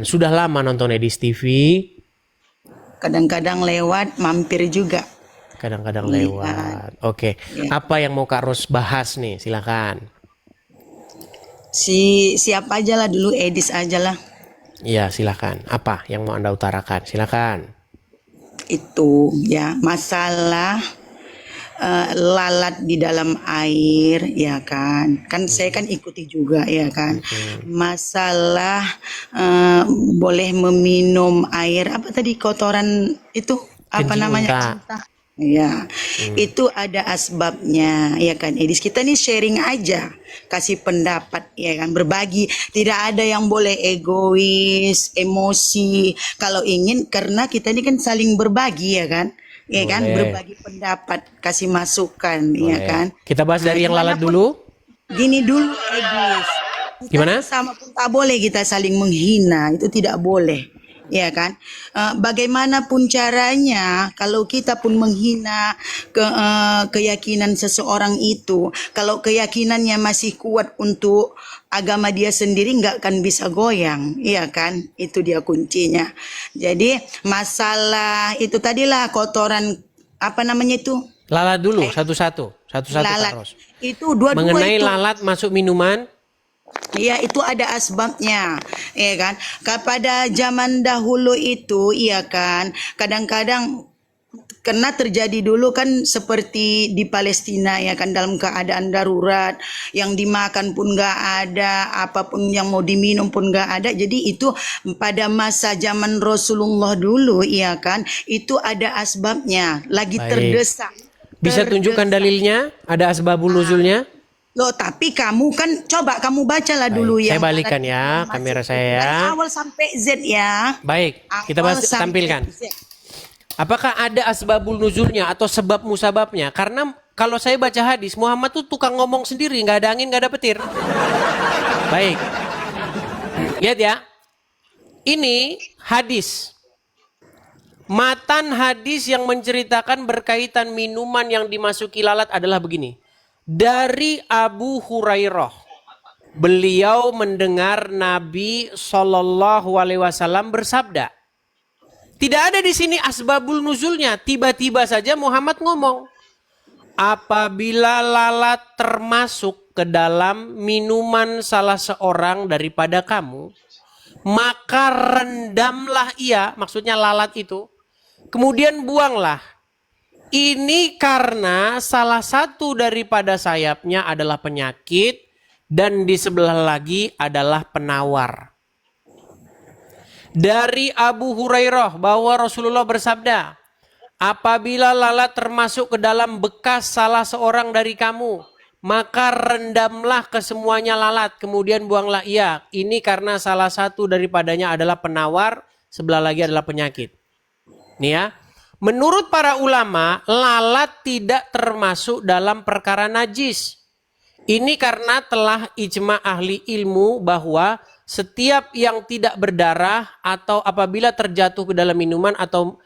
Sudah lama nonton Edis TV? Kadang-kadang lewat, mampir juga. Kadang-kadang Iya. lewat. Oke. Iya. Apa yang mau Kak Ros bahas nih? Silakan. Siapa aja lah dulu, Edis aja lah. Iya, silakan. Apa yang mau Anda utarakan? Silakan. Itu ya masalah lalat di dalam air, ya kan? Kan saya kan ikuti juga, ya kan? Masalah boleh meminum air apa tadi kotoran itu apa Kencing namanya? unta. Unta. Ya, itu ada asbabnya, ya kan? Edis kita nih sharing aja, kasih pendapat, ya kan? Berbagi, tidak ada yang boleh egois, emosi. Kalau ingin, karena kita ini kan saling berbagi, ya kan? Ya kan, Boleh. berbagi pendapat, kasih masukan, ya Boleh. kan? Kita bahas dari yang lalat Gimana pun, dulu. gini dulu, Edis. Kita Gimana? sama pun tak boleh kita saling menghina, itu tidak boleh, ya kan? Bagaimanapun caranya, kalau kita pun menghina keyakinan seseorang itu, kalau keyakinannya masih kuat untuk agama dia sendiri, nggak akan bisa goyang, iya kan? Itu dia kuncinya. Jadi masalah itu tadilah kotoran apa namanya itu Lalat dulu, satu-satu. Satu-satu Kak lalat. Ros. Itu dua-dua Mengenai itu. lalat masuk minuman. Ya, itu ada asbabnya, ya kan? Pada zaman dahulu itu, iya kan, kadang-kadang karena terjadi dulu kan seperti di Palestina, ya kan, dalam keadaan darurat, yang dimakan pun nggak ada, apapun yang mau diminum pun nggak ada. Jadi itu pada masa zaman Rasulullah dulu, iya kan, itu ada asbabnya, lagi Baik. terdesak. Bisa tunjukkan dalilnya? Ada asbabul nuzulnya? Loh, tapi kamu kan coba kamu bacalah dulu Baik, saya yang balikan ya masuk kamera itu. saya ya. Dari awal sampai Z ya. Baik, kita Awal bahas, sampai tampilkan. Z. Apakah ada asbabul nuzulnya atau sebab musababnya? Karena kalau saya baca hadis, Muhammad tuh tukang ngomong sendiri, nggak ada angin, nggak ada petir. Baik, lihat ya. Ini hadis. Matan hadis yang menceritakan berkaitan minuman yang dimasuki lalat adalah begini. Dari Abu Hurairah, beliau mendengar Nabi Shallallahu Alaihi Wasallam bersabda. Tidak ada di sini asbabul nuzulnya. Tiba-tiba saja Muhammad ngomong, apabila lalat termasuk ke dalam minuman salah seorang daripada kamu, maka rendamlah ia, maksudnya lalat itu, kemudian buanglah. Ini karena salah satu daripada sayapnya adalah penyakit dan di sebelah lagi adalah penawar. Dari Abu Hurairah bahwa Rasulullah bersabda, apabila lalat termasuk ke dalam bekas salah seorang dari kamu, maka rendamlah kesemuanya lalat, kemudian buanglah ia. Ini karena salah satu daripadanya adalah penawar, sebelah lagi adalah penyakit. Nih ya. Menurut para ulama, lalat tidak termasuk dalam perkara najis. Ini karena telah ijma ahli ilmu bahwa setiap yang tidak berdarah atau apabila terjatuh ke dalam minuman atau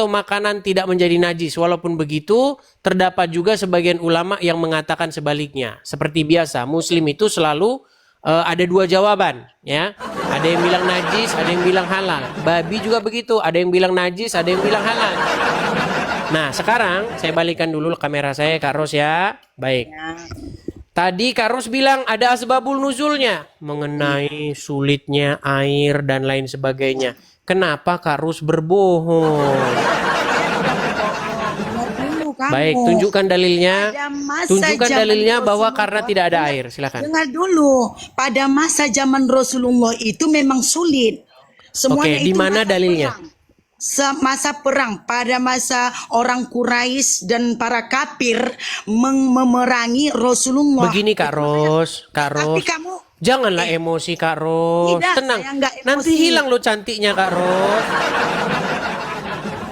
makanan tidak menjadi najis. Walaupun begitu, terdapat juga sebagian ulama yang mengatakan sebaliknya. Seperti biasa, Muslim itu selalu ada dua jawaban, ya. Ada yang bilang najis, ada yang bilang halal. Babi juga begitu, ada yang bilang najis, ada yang bilang halal. Nah, sekarang saya balikan dulu kamera saya, Kak Ros ya. Baik. Tadi Kak Ros bilang ada asbabul nuzulnya mengenai sulitnya air dan lain sebagainya. Kenapa Kak Ros berbohong? Baik, tunjukkan dalilnya. Tunjukkan dalilnya bahwa karena tidak ada air. Silakan. Dengar dulu, pada masa zaman Rasulullah itu memang sulit. Semuanya Oke, di itu mana masa dalilnya? perang. Masa perang, pada masa orang Quraisy dan para kafir memerangi Rasulullah. Begini Kak Ros, Tapi kamu janganlah emosi Kak Ros. Tidak, Tenang. saya nggak Nanti emosi. hilang lo cantiknya Kak Ros.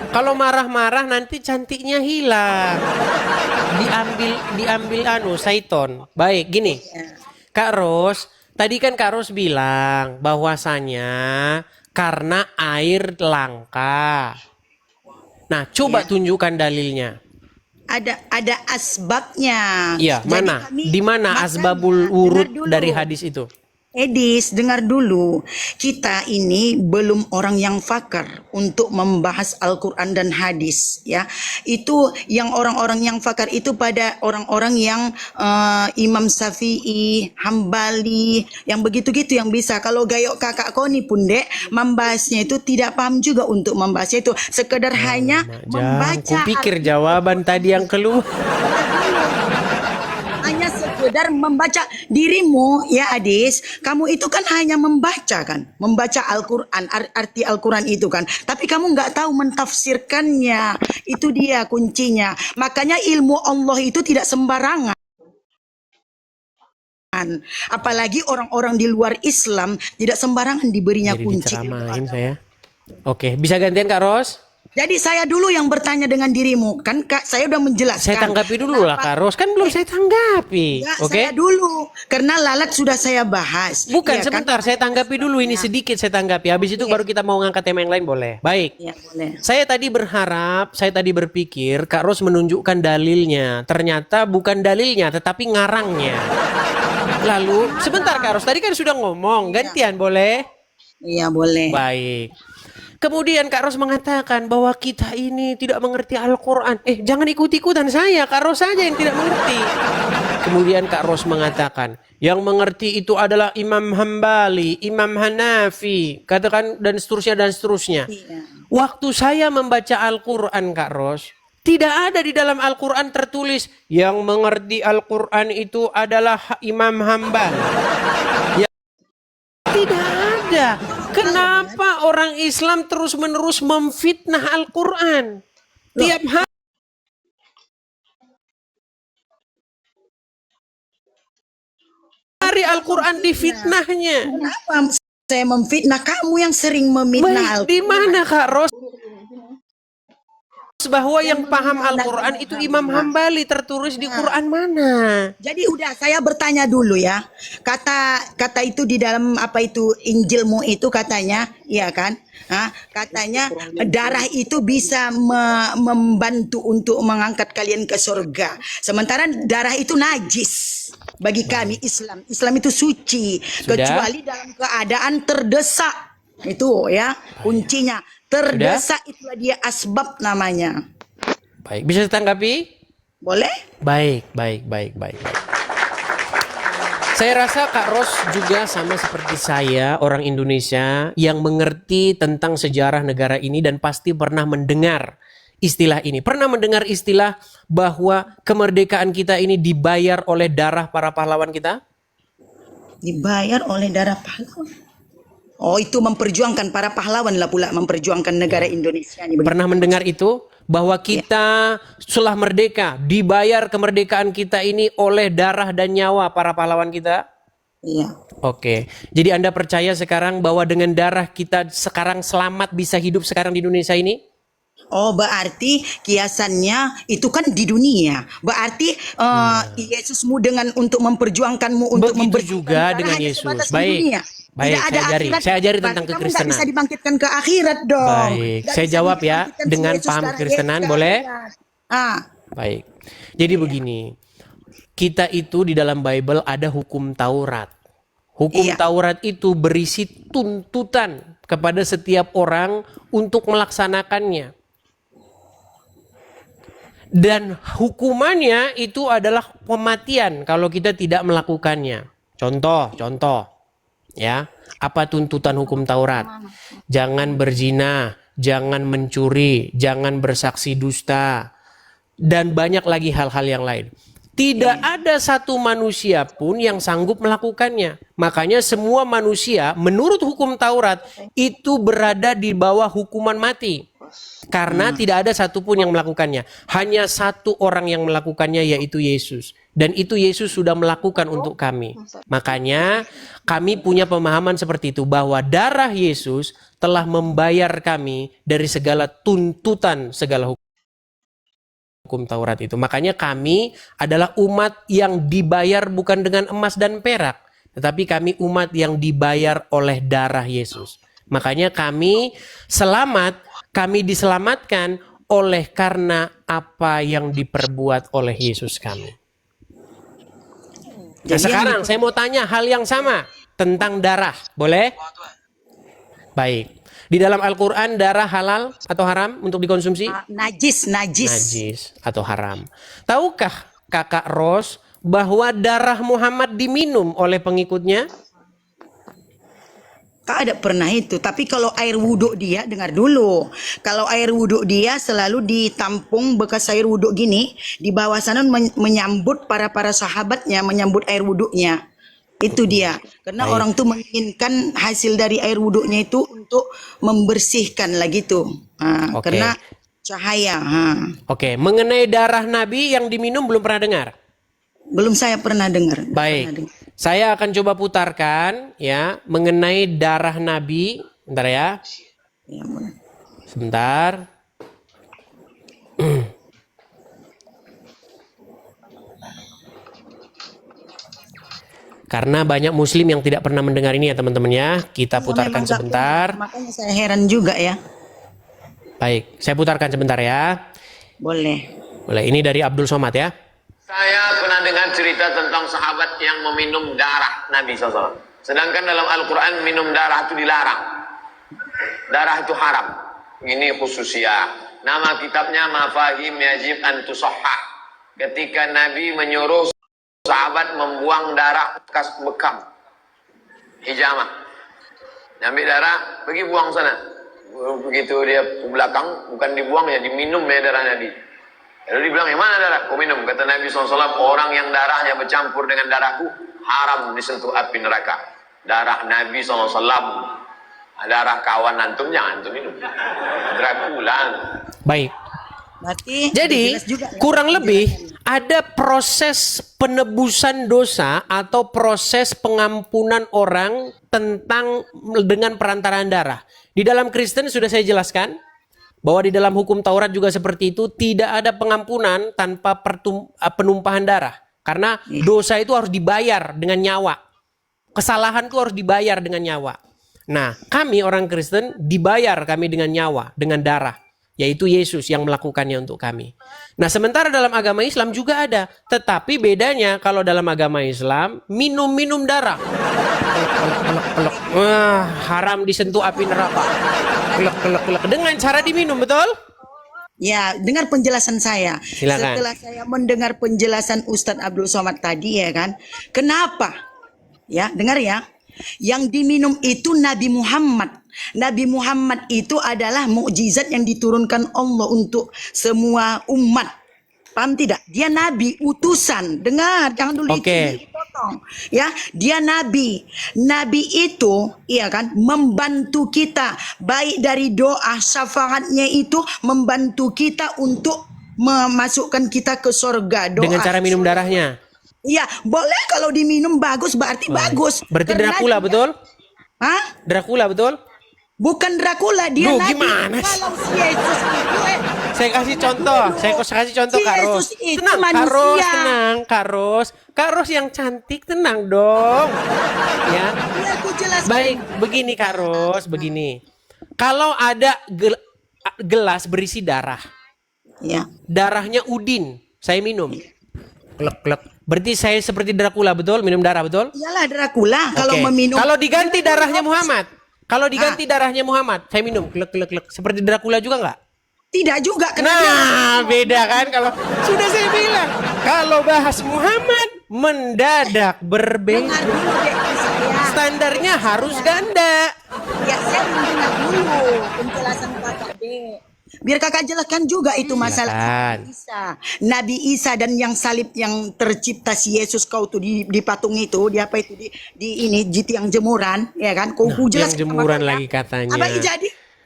Kalau marah-marah nanti cantiknya hilang. Diambil Saiton. Baik, gini. Kak Ros, tadi kan Kak Ros bilang bahwasanya karena air langka. Nah, coba tunjukkan dalilnya. ada asbabnya. Iya, Jadi mana? kami- Di mana makanya, asbabul dengar wurud dulu. dari hadis itu? Edis, dengar dulu. Kita ini belum orang yang fakar untuk membahas Al-Quran dan hadis, ya. Itu yang orang-orang yang fakar itu pada orang-orang yang Imam Syafi'i, Hambali, yang begitu-gitu yang bisa. Kalau gayok kakak kau ni pun dek, membahasnya itu tidak paham juga untuk membahasnya itu. Sekedar hanya membaca. Kupikir jawaban tadi yang keluar. Hanya sekedar membaca dirimu, ya Adis, kamu itu kan hanya membaca kan, membaca Al-Quran, arti Al-Quran itu kan, tapi kamu nggak tahu mentafsirkannya. Itu dia kuncinya. Makanya ilmu Allah itu tidak sembarangan. Apalagi orang-orang di luar Islam tidak sembarangan diberinya Jadi kunci. diceramahin saya. Oke, bisa gantian Kak Ros? Jadi saya dulu yang bertanya dengan dirimu, kan Kak, saya udah menjelaskan. Saya tanggapi dulu lah Kak Ros, kan belum saya tanggapi. Ya, Oke? saya dulu, karena lalat sudah saya bahas. Bukan, Ya, sebentar, saya tanggapi dulu ini sedikit saya tanggapi. Habis itu baru kita mau ngangkat tema yang lain, boleh? Baik. Ya, boleh. Saya tadi berpikir Kak Ros menunjukkan dalilnya. Ternyata bukan dalilnya, tetapi ngarangnya. Lalu, sebentar Kak Ros, tadi kan sudah ngomong, gantian boleh? Iya, boleh. Baik. Kemudian Kak Ros mengatakan bahwa kita ini tidak mengerti Al-Quran. Jangan ikut-ikutan saya, Kak Ros saja yang tidak mengerti. Kemudian Kak Ros mengatakan, yang mengerti itu adalah Imam Hambali, Imam Hanafi, katakan dan seterusnya dan seterusnya. Iya. Waktu saya membaca Al-Quran Kak Ros, tidak ada di dalam Al-Quran tertulis yang mengerti Al-Quran itu adalah Imam Hambali. Tidak ada. Kenapa orang Islam terus-menerus memfitnah Al-Quran? Tiap hari Al-Quran difitnahnya. Kenapa saya memfitnah? Kamu yang sering memfitnah Baik, di mana Kak Ros? Bahwa yang paham Al-Quran itu Imam Hambali, tertulis di Quran mana? Jadi udah saya bertanya dulu ya. Kata itu di dalam apa itu Injilmu itu katanya, iya kan? Katanya darah itu bisa membantu untuk mengangkat kalian ke surga. Sementara darah itu najis bagi kami Islam. Islam itu suci kecuali dalam keadaan terdesak. Itu ya kuncinya. Terdesak itulah dia asbab namanya. Baik, bisa ditanggapi? Boleh? Baik. Saya rasa Kak Ros juga sama seperti saya, orang Indonesia yang mengerti tentang sejarah negara ini dan pasti pernah mendengar istilah ini. Pernah mendengar istilah bahwa kemerdekaan kita ini dibayar oleh darah para pahlawan kita? Dibayar oleh darah pahlawan. Oh, itu memperjuangkan para pahlawan lah pula memperjuangkan negara Indonesia ini. Pernah mendengar itu? Bahwa kita setelah merdeka, dibayar kemerdekaan kita ini oleh darah dan nyawa para pahlawan kita? Iya. Oke, jadi Anda percaya sekarang bahwa dengan darah kita sekarang selamat bisa hidup sekarang di Indonesia ini? Oh, berarti kiasannya itu kan di dunia. Berarti Yesusmu dengan untuk memperjuangkanmu untuk begitu juga dengan Yesus. Baik. Baik, saya ajari tentang kekristenan. Bisa dibangkitkan ke akhirat dong. Baik, saya jawab ya dengan paham kekristenan, boleh? Baik. Jadi begini, kita itu di dalam Bible ada hukum Taurat. Hukum Taurat itu berisi tuntutan kepada setiap orang untuk melaksanakannya. Dan hukumannya itu adalah kematian kalau kita tidak melakukannya. Contoh. Ya, apa tuntutan hukum Taurat? Jangan berzina, jangan mencuri, jangan bersaksi dusta, dan banyak lagi hal-hal yang lain. Tidak ada satu manusia pun yang sanggup melakukannya. Makanya semua manusia menurut hukum Taurat itu berada di bawah hukuman mati. Karena tidak ada satupun yang melakukannya. Hanya satu orang yang melakukannya, yaitu Yesus. Dan itu Yesus sudah melakukan untuk kami. Makanya kami punya pemahaman seperti itu. Bahwa darah Yesus telah membayar kami dari segala tuntutan, segala hukum Taurat itu. Makanya kami adalah umat yang dibayar bukan dengan emas dan perak. Tetapi kami umat yang dibayar oleh darah Yesus. Makanya kami selamat, kami diselamatkan oleh karena apa yang diperbuat oleh Yesus kami. Nah, sekarang saya mau tanya hal yang sama. tentang darah. Boleh? Baik. Di dalam Al-Quran darah halal atau haram untuk dikonsumsi? Najis. Najis atau haram. Tahukah Kakak Ros bahwa darah Muhammad diminum oleh pengikutnya? Kak ada pernah itu, tapi kalau air wuduk dia, dengar dulu. Kalau air wuduk dia selalu ditampung bekas air wuduk gini, di bawah sana menyambut para sahabatnya, menyambut air wuduknya. Itu dia. Karena orang tuh menginginkan hasil dari air wuduknya itu untuk membersihkan lah gitu. Karena cahaya. Oke, mengenai darah Nabi yang diminum belum pernah dengar? Belum, saya pernah dengar. Baik. Saya akan coba putarkan ya mengenai darah Nabi. Bentar ya. Ya, boleh. Sebentar. Karena banyak muslim yang tidak pernah mendengar ini ya teman-teman ya. Kita putarkan sebentar. Makanya saya heran juga ya. Baik, saya putarkan sebentar ya. Boleh. Ini dari Abdul Somad ya. Saya pernah dengar cerita tentang sahabat yang meminum darah Nabi SAW. Sedangkan dalam Al-Quran minum darah itu dilarang. Darah itu haram. Ini khususnya. Nama kitabnya Mafahim Yajib an Tusahhah. Ketika Nabi menyuruh sahabat membuang darah bekas bekam. Hijamah. Ambil darah, pergi buang sana. Begitu dia ke belakang, bukan dibuang ya, diminum ya darah Nabi. Lalu dibilang, yang mana darah? Kau minum. Kata Nabi SAW, orang yang darahnya bercampur dengan darahku, haram disentuh api neraka. Darah Nabi SAW, darah kawan antum, jangan antum minum. Dracula. Baik. Berarti Jadi juga, ya? kurang lebih ada proses penebusan dosa atau proses pengampunan orang tentang dengan perantaraan darah. Di dalam Kristen sudah saya jelaskan bahwa di dalam hukum Taurat juga seperti itu, tidak ada pengampunan tanpa penumpahan darah. Karena dosa itu harus dibayar dengan nyawa. Kesalahan itu harus dibayar dengan nyawa. Nah, kami orang Kristen dibayar kami dengan nyawa, dengan darah. Yaitu Yesus yang melakukannya untuk kami. Nah, sementara dalam agama Islam juga ada. Tetapi bedanya kalau dalam agama Islam, minum darah. Wah, haram disentuh api neraka. Dengan cara diminum, betul? Ya, dengar penjelasan saya. Silakan. Setelah saya mendengar penjelasan Ustadz Abdul Somad tadi ya kan, kenapa? Ya, dengar ya. Yang diminum itu Nabi Muhammad. Nabi Muhammad itu adalah mukjizat yang diturunkan Allah untuk semua umat. Paham tidak? Dia nabi, utusan. Dengar, jangan dulu itu dipotong. Ya, dia nabi. Nabi itu, iya kan, membantu kita baik dari doa syafaatnya itu membantu kita untuk memasukkan kita ke surga. Doa. Dengan cara minum darahnya. Iya, boleh kalau diminum bagus berarti bagus. Berarti Karena Dracula betul? Hah? Dracula betul? Bukan Dracula, dia Duh, nabi. gimana sih? Kalau si Yesus itu Saya kasih contoh, si Kak Ros. Yesus itu Tenang, Kak manusia. Ros, tenang, Kak Ros yang cantik, tenang dong. Ya. Ya, aku jelaskan. Baik, begini Kak Ros, begini. Kalau ada gelas berisi darah, Ya. darahnya Udin, saya minum. Klek. Berarti saya seperti Dracula, betul? Minum darah, betul? Iyalah Dracula kalau Oke. meminum. Kalau diganti darahnya Muhammad, darahnya Muhammad, saya minum. Klek. Seperti Dracula juga nggak? Tidak juga karena dia Nah, beda kan kalau sudah saya bilang. Kalau bahas Muhammad mendadak berbeda. dengar dulu deh saya. Standarnya harus ganda. Ya, saya mendengar dulu penjelasan kakak deh. Biar kakak jelaskan juga itu masalah Silakan. Nabi Isa dan yang salib yang tercipta si Yesus kau tuh di patung itu, di apa itu di ini di tiang jemuran, ya kan? Kau jelaskan Tiang jemuran lagi katanya. Apa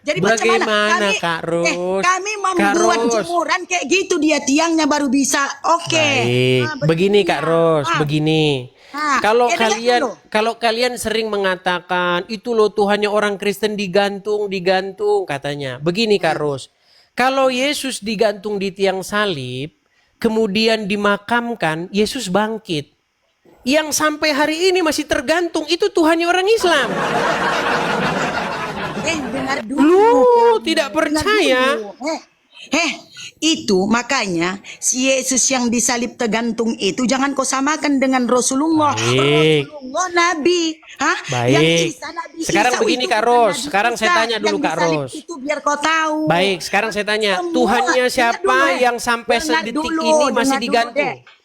jadi Bagaimana, bagaimana? Kak Ros? Kami membuat Kak Ros. jemuran kayak gitu, dia tiangnya baru bisa. Oke. Baik, begini Kak Ros, begini. Kalau dengar dulu. kalian sering mengatakan itu loh Tuhannya orang Kristen digantung katanya. Begini Kak Ros. Kalau Yesus digantung di tiang salib, kemudian dimakamkan, Yesus bangkit. Yang sampai hari ini masih tergantung itu Tuhannya orang Islam. Dengar dulu. Lu tidak Dengar percaya? dulu. Itu makanya si Yesus yang disalib tergantung itu jangan kau samakan dengan Rasulullah. Baik. Rasulullah Nabi. Yang Baik. Isa, Nabi Sekarang Isa begini itu Kak bukan Ros. Nabi Sekarang saya Isa. tanya dulu Yang Kak disalib Ros. Itu biar kau tahu. Baik, sekarang saya tanya, Semua, Tuhannya dengar siapa dulu, yang sampai dengar sedetik dulu, ini masih dengar dulu, digantung? deh.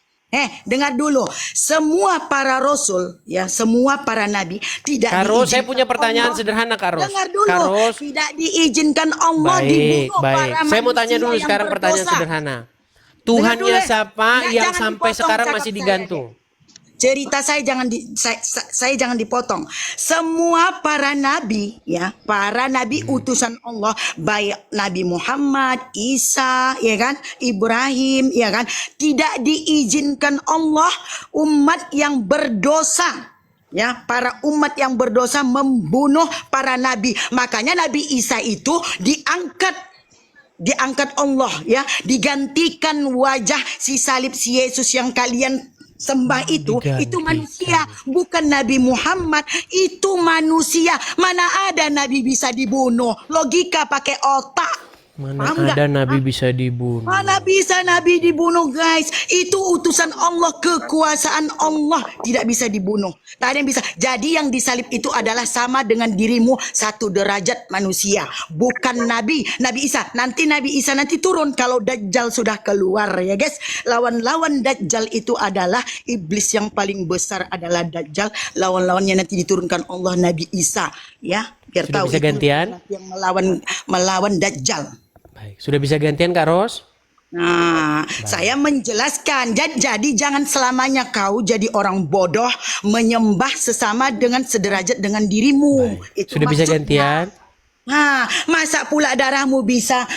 Dengar dulu. Semua para rasul, ya, semua para nabi tidak Kak Ros, saya diizinkan punya pertanyaan Allah. sederhana Kak Ros. Dengar dulu. Kak Ros, Tidak diizinkan Allah baik, dibunuh baik. para Saya mau tanya manusia dulu yang sekarang pertanyaan berdosa. sederhana. Dengar Tuhannya dulu, siapa yang jangan sampai dipotong sekarang cakap masih saya, digantung? Cerita saya saya jangan dipotong. Semua para nabi, ya, para nabi utusan Allah, baik Nabi Muhammad, Isa, ya kan, Ibrahim, ya kan, tidak diizinkan Allah umat yang berdosa, ya, para umat yang berdosa membunuh para nabi. Makanya Nabi Isa itu diangkat Allah, ya, digantikan wajah si salib si Yesus yang kalian sembah itu Digantikan. manusia, bukan Nabi Muhammad, itu manusia. Mana ada nabi bisa dibunuh? Logika pakai otak. Mana Paham ada nggak? nabi bisa dibunuh? Mana bisa nabi dibunuh, guys? Itu utusan Allah, kekuasaan Allah, tidak bisa dibunuh. Tak ada yang bisa. Jadi yang disalib itu adalah sama dengan dirimu, satu derajat manusia, bukan nabi. Nabi Isa nanti turun kalau Dajjal sudah keluar, ya guys. Lawan-lawan Dajjal itu adalah iblis yang paling besar adalah Dajjal. Lawan-lawannya nanti diturunkan Allah Nabi Isa, ya. Biar Sudah tahu bisa itu gantian? yang melawan Dajjal. Baik, sudah bisa gantian Kak Ros? Nah, saya menjelaskan. Jadi jangan selamanya kau jadi orang bodoh menyembah sesama dengan sederajat dengan dirimu. Itu Sudah bisa maksudnya. gantian? Masa pula darahmu bisa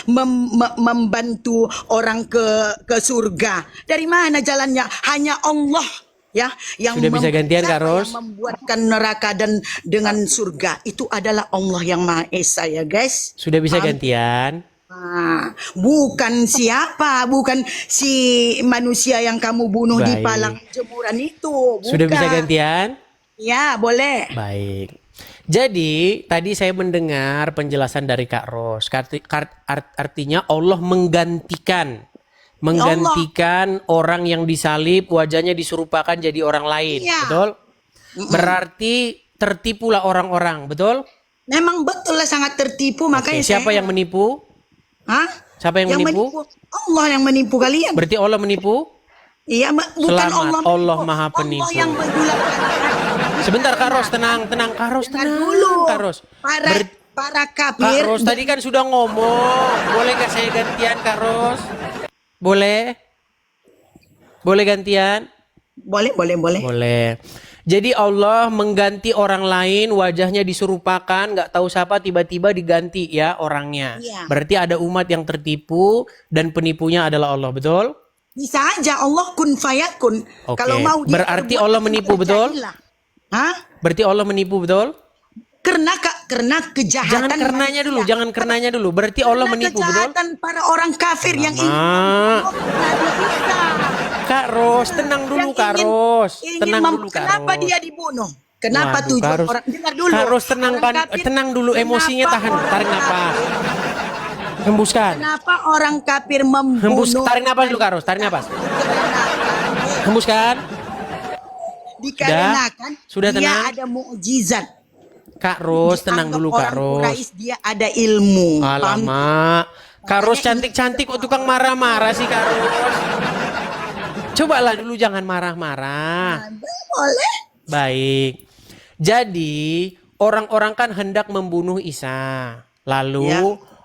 membantu orang ke surga? Dari mana jalannya? Hanya Allah, ya, yang Sudah bisa gantian, Kak Ros? yang membuatkan neraka dan dengan surga. Itu adalah Allah yang Maha Esa, ya guys. Sudah bisa gantian? Bukan bukan si manusia yang kamu bunuh di Baik. palang jemuran itu. Bukan. Sudah bisa gantian? Ya, boleh. Baik. Jadi tadi saya mendengar penjelasan dari Kak Ros. Artinya Allah menggantikan orang yang disalib, wajahnya diserupakan jadi orang lain. Iya. Betul? Berarti tertipulah orang-orang, betul? Memang betul lah, sangat tertipu. Oke, Makanya siapa yang menipu? Siapa yang menipu? Allah yang menipu kalian. Berarti Allah menipu? Iya, bukan Selamat, Allah. Allah menipu. Maha Penipu. Allah yang menggulakan. Sebentar Kak Ros, tenang Kak Ros, tenang Dulu. Kak Ros. Para Kak kafir. Ros tadi kan sudah ngomong. Boleh gak saya gantian Kak Ros? Boleh? Boleh gantian? Boleh. Boleh. Jadi Allah mengganti orang lain, wajahnya diserupakan, nggak tahu siapa, tiba-tiba diganti ya orangnya. Iya. Berarti ada umat yang tertipu dan penipunya adalah Allah, betul? Bisa aja Allah kun fayakun. Oke. Kalau mau dia Berarti perbuat, Allah menipu, betul? terjadilah. Berarti Allah menipu, betul? Karena kejahatan. Jangan karenanya dulu. Berarti Allah menipu, betul? Kejahatan para orang kafir yang ingin Ah. membunuh Nabi Isa. Kak Ros, tenang dulu Yang Kak ingin- Ros. ingin Tenang mem- dulu Kak Kenapa Ros. dia dibunuh? Kenapa Waduh, tujuan Kak Ros. orang? Dengar dulu. Kak Ros, tenang Orang kan, kafir, tenang dulu, emosinya kenapa tahan, orang tarik nafas. kafir- Hembuskan. Kenapa orang kafir membunuh? Hembus, tarik nafas dulu Kak Ros, tarik nafas. Hembuskan. Dikarenakan Sudah dia tenang? ada mukjizat. Kak Ros, tenang Dianggap dulu Kak orang Ros. Quraisy dia ada ilmu. Paham? Alamak. Kak Ros cantik-cantik kok tukang marah-marah sih Kak Ros. Cobalah dulu jangan marah-marah. Boleh. Baik. Jadi orang-orang kan hendak membunuh Isa. Lalu Ya.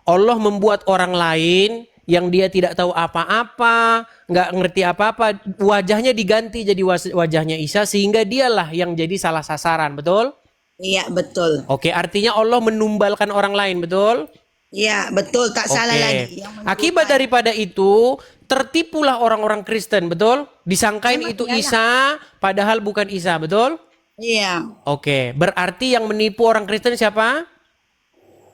Allah membuat orang lain yang dia tidak tahu apa-apa, nggak ngerti apa-apa, wajahnya diganti jadi wajahnya Isa sehingga dialah yang jadi salah sasaran, betul? Iya, betul. Oke, artinya Allah menumbalkan orang lain, betul? Iya, betul. Tak salah Oke. lagi. Yang Akibat daripada itu tertipulah orang-orang Kristen, betul? Disangkain Memang itu iyalah. Isa, padahal bukan Isa, betul? Iya. Oke, berarti yang menipu orang Kristen siapa?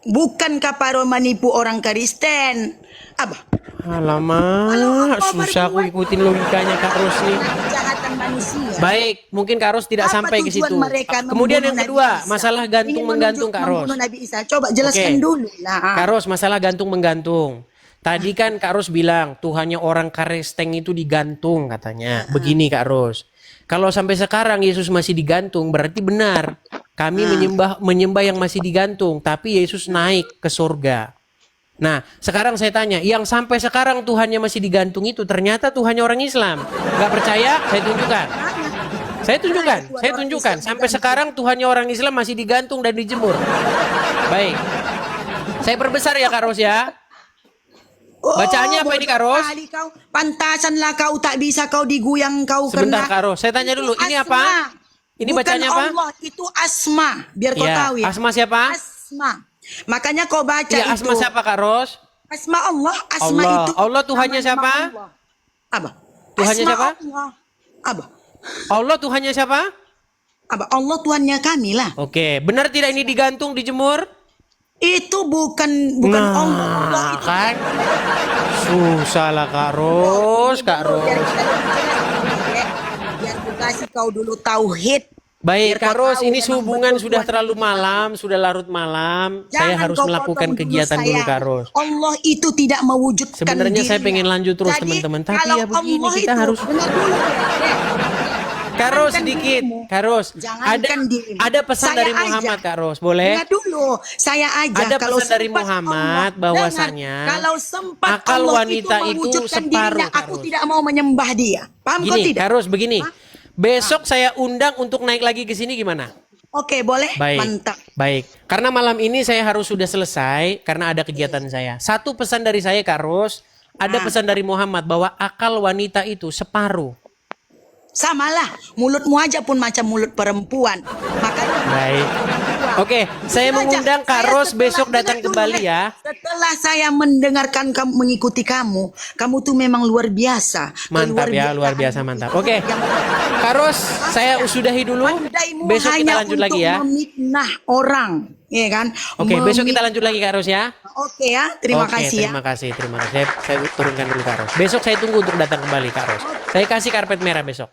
Bukankah para menipu orang Kristen? Abah. Alamak, susah aku ikutin logikanya Kak Ros nih. Kejahatan manusia. Baik, mungkin Kak Ros tidak Apa sampai ke tujuan situ. mereka Kemudian yang membunuh kedua, Nabi Isa? masalah gantung Ingin menggantung Kak Ros. membunuh Nabi Isa. Coba jelaskan Oke. dulu lah. Kak Ros, masalah gantung menggantung. Tadi kan Kak Ros bilang Tuhannya orang Karesteng itu digantung katanya. Begini Kak Ros. Kalau sampai sekarang Yesus masih digantung berarti benar. Kami menyembah yang masih digantung, tapi Yesus naik ke surga. Nah, sekarang saya tanya, yang sampai sekarang Tuhannya masih digantung itu ternyata Tuhannya orang Islam. Gak percaya? Saya tunjukkan. Saya tunjukkan. Sampai sekarang Tuhannya orang Islam masih digantung dan dijemur. Baik. Saya perbesar ya Kak Ros ya. Bacaannya apa ini Kak Ros? Pantasanlah kau tak bisa kau diguyang kau Sebentar karena Kak Ros, saya tanya dulu, ini apa? Ini bukan bacanya apa? Allah, itu Asma. Biar kau tahu ya. Asma siapa? Asma. Makanya kau baca Iya, itu. Asma siapa Kak Ros? Asma Allah, Asma Allah. itu. Allah Tuhannya nama siapa? Allah. Apa? Tuhannya Asma siapa? Allah. Apa? Allah Tuhannya siapa? Apa? Allah Tuhannya kami lah. Oke, benar tidak ini digantung, dijemur? Itu bukan Allah. Allah itu Kan? Susah lah Kak Ros, Kak Ros. Biar ku kasih kau dulu tauhid. Baik, Biar Kak kau Ros, tahu ini memang sehubungan betul sudah Tuhan terlalu itu malam, sudah larut malam. Saya Jangan harus kau melakukan potong kegiatan dulu, sayang. Kak Ros. Allah itu tidak mewujudkan Sebenarnya saya dirinya. pengen lanjut terus, Jadi, teman-teman. Tapi kalau ya begini, Allah kita itu, harus- dengar dulu, Kak Ros Jangankan sedikit, dirimu. Kak Ros. Jangankan dirimu. Ada pesan Saya dari aja. Muhammad, Kak Ros, boleh? Dengar dulu, saya aja. Ada kalau pesan dari sempat Muhammad Allah, bahwasanya dengar, kalau sempat akal Allah wanita itu mewujudkan separuh, dirinya, Kak aku Ros. tidak mau menyembah dia. Paham kau Gini, tidak? Kak Ros, begini. Besok saya undang untuk naik lagi ke sini gimana? Oke, boleh? Baik. Mantap. Baik. Karena malam ini saya harus sudah selesai karena ada kegiatan saya. Satu pesan dari saya Kak Ros, ada pesan dari Muhammad bahwa akal wanita itu separuh. Samalah, mulutmu aja pun macam mulut perempuan. Makanya Baik. Oke, saya Itu aja. mengundang Kak Saya Ros setelah- besok datang dengar dulu, kembali Le. ya. Setelah saya mendengarkan kamu mengikuti kamu tuh memang luar biasa. Mantap ya, luar biasa mantap. Oke. Kak Ros, saya sudahi dulu. Pandaimu Besok kita hanya lanjut lagi untuk ya. memfitnah orang, ya kan? Oke, besok kita lanjut lagi Kak Ros ya. Oke ya, terima Oke, kasih ya. terima kasih, terima kasih. Saya turunkan dulu Kak Ros. Besok saya tunggu untuk datang kembali Kak Ros. Saya kasih karpet merah besok.